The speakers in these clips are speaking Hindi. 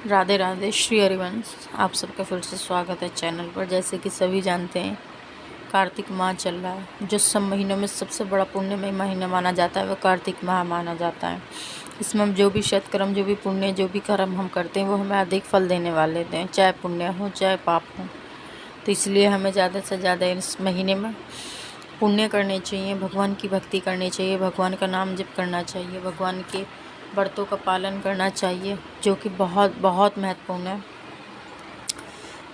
राधे राधे श्री हरिवंश। आप सबका फिर से स्वागत है चैनल पर। जैसे कि सभी जानते हैं, कार्तिक माह चल रहा है। जो सब महीनों में सबसे बड़ा पुण्यमय महीना माना जाता है वह कार्तिक माह माना जाता है। इसमें हम जो भी सत्कर्म, जो भी पुण्य, जो भी कर्म हम करते हैं वो हमें अधिक फल देने वाले होते हैं, चाहे पुण्य हो चाहे पाप हो। तो इसलिए हमें ज़्यादा से ज़्यादा इस महीने में पुण्य करने चाहिए, भगवान की भक्ति करनी चाहिए, भगवान का नाम जप करना चाहिए, भगवान के व्रतों का पालन करना चाहिए, जो कि बहुत बहुत महत्वपूर्ण है।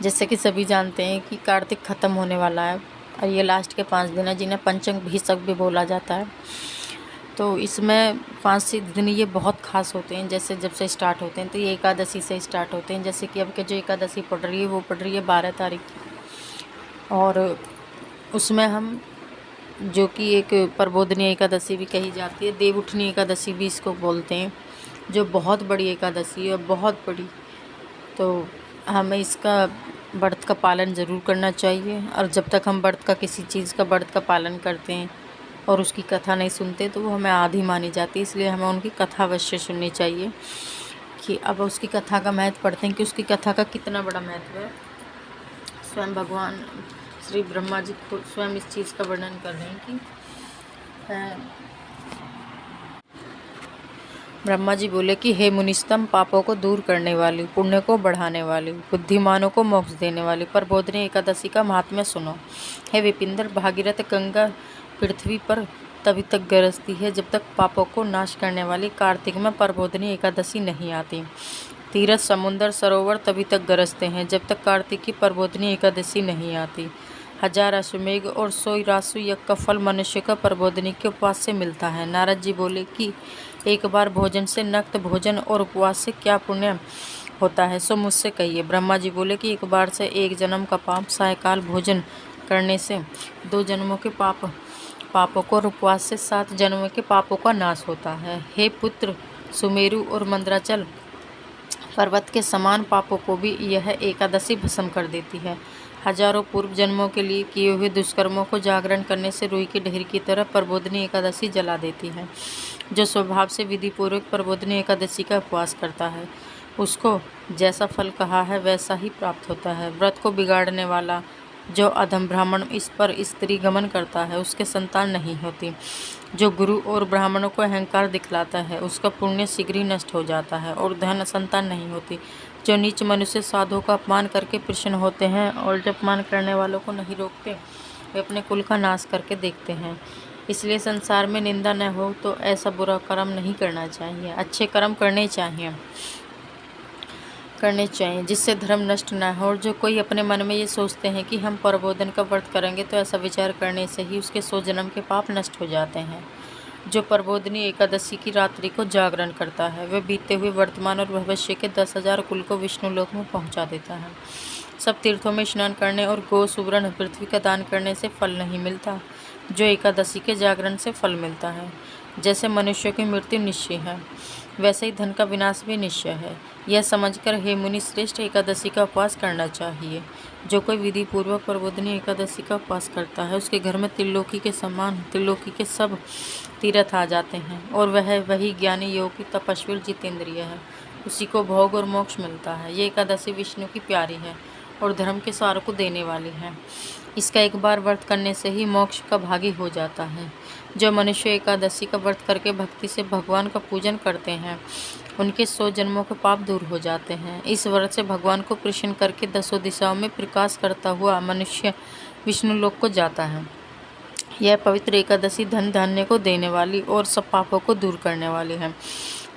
जैसे कि सभी जानते हैं कि कार्तिक ख़त्म होने वाला है और ये लास्ट के 5 दिन है, जिन्हें पंचंग भीषक भी बोला जाता है। तो इसमें 5 दिन ये बहुत खास होते हैं। जैसे जब से स्टार्ट होते हैं तो ये एकादशी से स्टार्ट होते हैं। जैसे कि अब के जो एकादशी पड़ रही है वो पड़ रही है 12 तारीख की, और उसमें हम जो कि एक प्रबोधनी एकादशी भी कही जाती है, देवउठनी एकादशी भी इसको बोलते हैं, जो बहुत बड़ी एकादशी है, बहुत बड़ी। तो हमें इसका व्रत का पालन ज़रूर करना चाहिए। और जब तक हम व्रत का किसी चीज़ का व्रत का पालन करते हैं और उसकी कथा नहीं सुनते तो वो हमें आधी मानी जाती है। इसलिए हमें उनकी कथा अवश्य सुननी चाहिए। कि अब उसकी कथा का महत्व पढ़ते हैं कि उसकी कथा का कितना बड़ा महत्व है। स्वयं भगवान श्री ब्रह्मा जी खुद स्वयं इस चीज़ का वर्णन कर रहे हैं कि ब्रह्मा जी बोले कि हे मुनिस्तम, पापों को दूर करने वाली, पुण्य को बढ़ाने वाली, बुद्धिमानों को मोक्ष देने वाली प्रबोधनी एकादशी का महात्म्य सुनो। हे विपिंदर, भागीरथ गंगा पृथ्वी पर तभी तक गरजती है जब तक पापों को नाश करने वाली कार्तिक में प्रबोधनी एकादशी नहीं आती। तीर्थ समुद्र सरोवर तभी तक गरजते हैं जब तक कार्तिक की प्रबोधनी एकादशी नहीं आती। 1000 अश्वमेघ और 100 रासु यज्ञ का फल मनुष्य का प्रबोधनी के उपवास से मिलता है। नारद जी बोले कि एक बार भोजन से, नक्त भोजन और उपवास से क्या पुण्य होता है, सो मुझसे कहिए। ब्रह्मा जी बोले कि एक बार से 1 जन्म का पाप, सायकाल भोजन करने से 2 जन्मों के पापों को, और उपवास से 7 जन्मों के पापों का नाश होता है। हे पुत्र, सुमेरु और मंद्राचल पर्वत के समान पापों को भी यह एकादशी भस्म कर देती है। हजारों पूर्व जन्मों के लिए किए हुए दुष्कर्मों को जागरण करने से रुई की ढेर की तरह प्रबोधनी एकादशी जला देती है। जो स्वभाव से विधि पूर्वक प्रबोधनी एकादशी का उपवास करता है उसको जैसा फल कहा है वैसा ही प्राप्त होता है। व्रत को बिगाड़ने वाला जो अधम ब्राह्मण इस पर स्त्री गमन करता है उसके संतान नहीं होती। जो गुरु और ब्राह्मणों को अहंकार दिखलाता है उसका पुण्य शीघ्र ही नष्ट हो जाता है और धन संतान नहीं होती। जो नीच मनुष्य साधुओं का अपमान करके प्रसन्न होते हैं और जो अपमान करने वालों को नहीं रोकते वे अपने कुल का नाश करके देखते हैं। इसलिए संसार में निंदा न हो तो ऐसा बुरा कर्म नहीं करना चाहिए, अच्छे कर्म करने चाहिए जिससे धर्म नष्ट ना हो। और जो कोई अपने मन में ये सोचते हैं कि हम प्रबोधन का व्रत करेंगे तो ऐसा विचार करने से ही उसके 100 जन्म के पाप नष्ट हो जाते हैं। जो प्रबोधनी एकादशी की रात्रि को जागरण करता है वह बीते हुए वर्तमान और भविष्य के 10,000 कुल को विष्णु लोक में पहुंचा देता है। सब तीर्थों में स्नान करने और गो सुवर्ण पृथ्वी का दान करने से फल नहीं मिलता, जो एकादशी के जागरण से फल मिलता है। जैसे मनुष्य की मृत्यु निश्चय है वैसे ही धन का विनाश भी निश्चय है। यह समझकर हे मुनि श्रेष्ठ, एकादशी का उपवास करना चाहिए। जो कोई विधि पूर्वक प्रबोधनी एकादशी का उपवास करता है उसके घर में त्रिलोकी के समान, त्रिलोकी के सब तीर्थ आ जाते हैं, और वही ज्ञानी योगी तपस्वी जितेंद्रिय है, उसी को भोग और मोक्ष मिलता है। ये एकादशी विष्णु की प्यारी है और धर्म के सार को देने वाली है। इसका एक बार व्रत करने से ही मोक्ष का भागी हो जाता है। जो मनुष्य एकादशी का व्रत करके भक्ति से भगवान का पूजन करते हैं उनके 100 जन्मों के पाप दूर हो जाते हैं। इस व्रत से भगवान को प्रसन्न करके 10 दिशाओं में प्रकाश करता हुआ मनुष्य विष्णु लोक को जाता है। यह पवित्र एकादशी धन धान्य को देने वाली और सब पापों को दूर करने वाली है।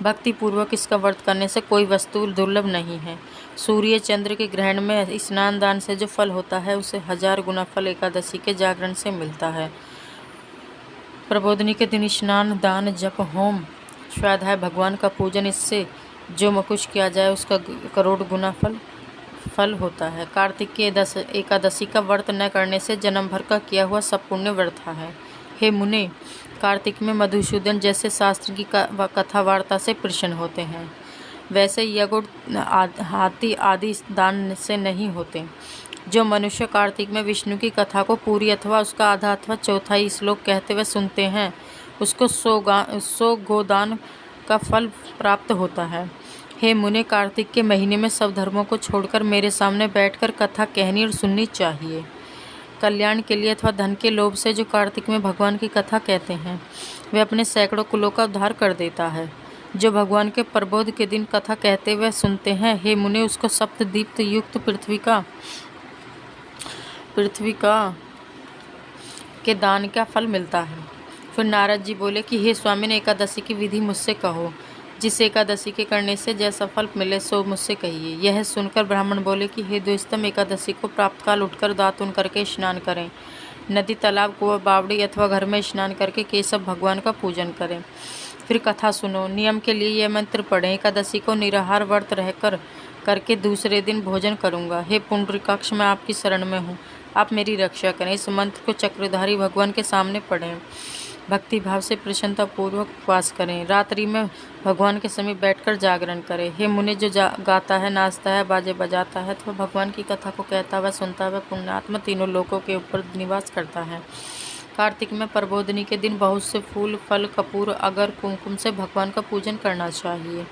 भक्ति पूर्वक इसका व्रत करने से कोई वस्तु दुर्लभ नहीं है। सूर्य चंद्र के ग्रहण में स्नान दान से जो फल होता है उसे 1000 गुना फल एकादशी के जागरण से मिलता है। प्रबोधनी के दिन स्नान दान जप होम स्वाध्याय भगवान का पूजन, इससे जो कुछ किया जाए उसका करोड़ गुना फल होता है। कार्तिक के एकादशी का व्रत न करने से जन्म भर का किया हुआ सब पुण्य व्यर्थ है। हे मुने, कार्तिक में मधुसूदन जैसे शास्त्र की कथा वार्ता से प्रसन्न होते हैं वैसे यज्ञ हाथी आदि दान से नहीं होते। जो मनुष्य कार्तिक में विष्णु की कथा को पूरी अथवा उसका आधा अथवा चौथाई श्लोक कहते हुए सुनते हैं उसको 100 गोदान का फल प्राप्त होता है। हे मुने, कार्तिक के महीने में सब धर्मों को छोड़कर मेरे सामने बैठकर कथा कहनी और सुननी चाहिए। कल्याण के लिए अथवा धन के लोभ से जो कार्तिक में भगवान की कथा कहते हैं, वे अपने सैकड़ों कुलों का उद्धार कर देता है। जो भगवान के प्रबोध के दिन कथा कहते हुए सुनते हैं, हे मुने, उसको सप्तदीप्त युक्त पृथ्वी का के दान का फल मिलता है। फिर नारद जी बोले कि हे स्वामी ने, एकादशी की विधि मुझसे कहो। जिस एकादशी के करने से जैसा फल मिले सो मुझसे कहिए। यह सुनकर ब्राह्मण बोले कि हे द्विजतम, एकादशी को प्राप्त काल उठकर दातुन करके स्नान करें, नदी, तालाब, कुआं, बावड़ी अथवा घर में स्नान करके केशव भगवान का पूजन करें। फिर कथा सुनो। नियम के लिए यह मंत्र पढ़ें। एकादशी को निराहार व्रत रहकर करके दूसरे दिन भोजन करूँगा। हे पुंडरीकाक्ष, मैं आपकी शरण में हूँ, आप मेरी रक्षा करें। इस मंत्र को चक्रधारी भगवान के सामने पढ़ें। भक्ति भाव से प्रसन्नता पूर्वक उपवास करें। रात्रि में भगवान के समीप बैठकर जागरण करें। हे मुनि, जो गाता है, नाचता है, बाजे बजाता है तो भगवान की कथा को कहता हुआ सुनता हुआ पुण्यात्मा तीनों लोकों के ऊपर निवास करता है। कार्तिक में प्रबोधनी के दिन बहुत से फूल, फल, कपूर, अगर, कुमकुम से भगवान का पूजन करना चाहिए।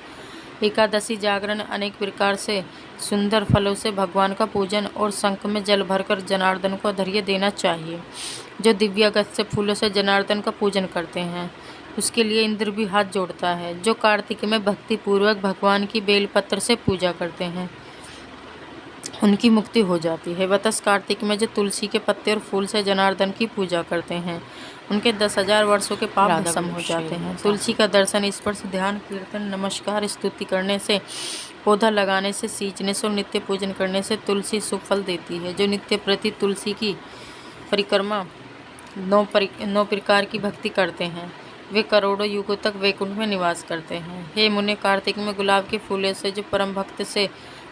एकादशी जागरण अनेक प्रकार से सुंदर फलों से भगवान का पूजन और शंख में जल भरकर जनार्दन को धैर्य देना चाहिए। जो दिव्य अगस्त से फूलों से जनार्दन का पूजन करते हैं, उसके लिए इंद्र भी हाथ जोड़ता है। जो कार्तिक में भक्ति पूर्वक भगवान की बेलपत्र से पूजा करते हैं, उनकी मुक्ति हो जाती है। वतस कार्तिक में जो तुलसी के पत्ते और फूल से जनार्दन की पूजा करते हैं, उनके 10,000 वर्षों के पाप भस्म हो जाते हैं। तुलसी का दर्शन, स्पर्श, ध्यान, कीर्तन, नमस्कार, स्तुति करने से, पौधा लगाने से, सींचने से और नित्य पूजन करने से तुलसी सुफल देती है। जो नित्य प्रति तुलसी की परिक्रमा 9 प्रकार की भक्ति करते हैं, वे करोड़ों युगों तक वैकुंठ में निवास करते हैं। हे मुने, कार्तिक में गुलाब के फूलों से जो परम भक्त से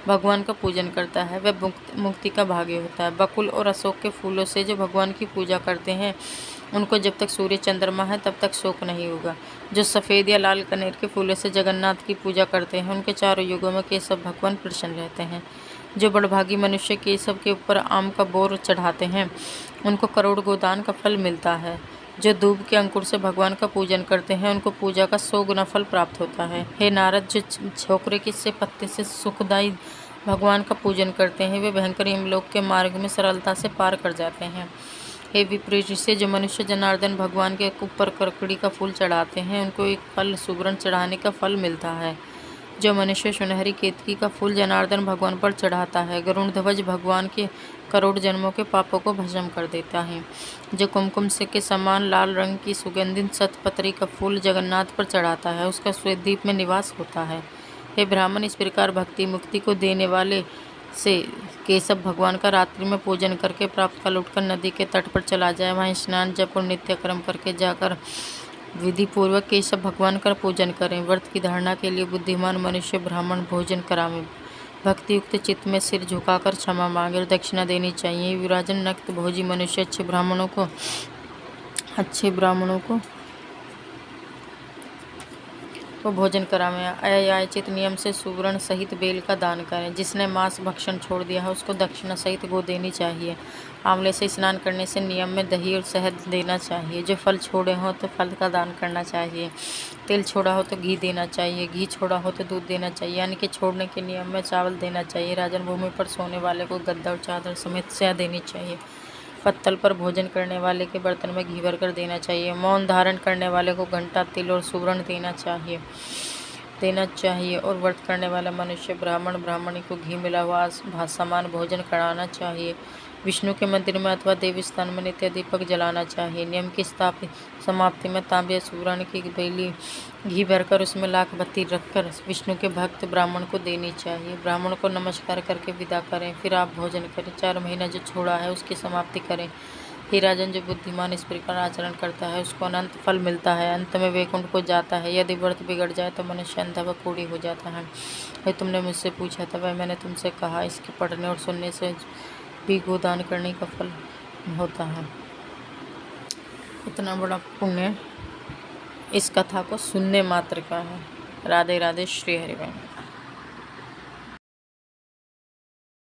भगवान का पूजन करता है, वह मुक्ति का भागी होता है। बकुल और अशोक के फूलों से जो भगवान की पूजा करते हैं, उनको जब तक सूर्य चंद्रमा है तब तक शोक नहीं होगा। जो सफ़ेद या लाल कनेर के फूलों से जगन्नाथ की पूजा करते हैं, उनके चारों युगों में केशव भगवान प्रसन्न रहते हैं। जो बड़भागी मनुष्य केशव के ऊपर आम का बोर चढ़ाते हैं, उनको करोड़ गोदान का फल मिलता है। जो दूब के अंकुर से भगवान का पूजन करते हैं, उनको पूजा का 100 गुना फल प्राप्त होता है। हे नारद, जो छोकरे के से पत्ते से सुखदायी भगवान का पूजन करते हैं, वे भयंकर यमलोक के मार्ग में सरलता से पार कर जाते हैं। हे विपरीत से जो मनुष्य जनार्दन भगवान के ऊपर ककड़ी का फूल चढ़ाते हैं, उनको एक फल सुवर्ण चढ़ाने का फल मिलता है। जो मनुष्य सुनहरी केतकी का फूल जनार्दन भगवान पर चढ़ाता है, गरुण ध्वज भगवान के करोड़ जन्मों के पापों को भस्म कर देता है। जो कुमकुम से के समान लाल रंग की सुगंधित शतपत्री का फूल जगन्नाथ पर चढ़ाता है, उसका श्वेतद्वीप में निवास होता है। हे ब्राह्मण, इस प्रकार भक्ति मुक्ति को देने वाले से केशव भगवान का रात्रि में पूजन करके प्राप्त काल उठकर नदी के तट पर चला जाए, वहाँ स्नान, जप और नित्य कर्म करके जाकर विधि पूर्वक केशव भगवान का पूजन करें। व्रत की धारणा के लिए बुद्धिमान मनुष्य ब्राह्मण भोजन करावे, भक्ति युक्त चित्त में सिर झुकाकर क्षमा मांगे और दक्षिणा देनी चाहिए। विराजन नक्त भोजी मनुष्य अच्छे ब्राह्मणों को भोजन करावें। अयाचित नियम से सुवर्ण सहित बेल का दान करें। जिसने मांस भक्षण छोड़ दिया है, उसको दक्षिणा सहित गो देनी चाहिए। आंवले से स्नान करने से नियम में दही और शहद देना चाहिए। जो फल छोड़े हों तो फल का दान करना चाहिए। तेल छोड़ा हो तो घी देना चाहिए। घी छोड़ा हो तो दूध देना चाहिए। यानी कि छोड़ने के नियम में चावल देना चाहिए। राजन भूमि पर सोने वाले को गद्दा और चादर समेत स्याह देनी चाहिए। पत्तल पर भोजन करने वाले के बर्तन में घी भरकर देना चाहिए। मौन धारण करने वाले को घंटा, तिल और सुवर्ण देना चाहिए और व्रत करने वाला मनुष्य ब्राह्मणी को घी मिला हुआ समान भोजन कराना चाहिए। विष्णु के मंदिर में अथवा देवी स्थान में नित्य दीपक जलाना चाहिए। नियम की समाप्ति में तांबे सुवर्ण की बेली घी भरकर उसमें लाख बत्ती रखकर विष्णु के भक्त ब्राह्मण को देनी चाहिए। ब्राह्मण को नमस्कार करके विदा करें, फिर आप भोजन करें। 4 महीना जो छोड़ा है उसकी समाप्ति करें। हे राजन, जो बुद्धिमान इस प्रकार आचरण करता है उसको अनंत फल मिलता है, अंत में वैकुंठ को जाता है। यदि व्रत बिगड़ जाए तो मनुष्य अंधा व कोढ़ी हो जाता है। वह तुमने मुझसे पूछा था, वह मैंने तुमसे कहा, इसके पढ़ने और सुनने से भी गोदान करने का फल होता है। इतना बड़ा पुण्य इस कथा को सुनने मात्र का है। राधे राधे, श्री हरिवंश।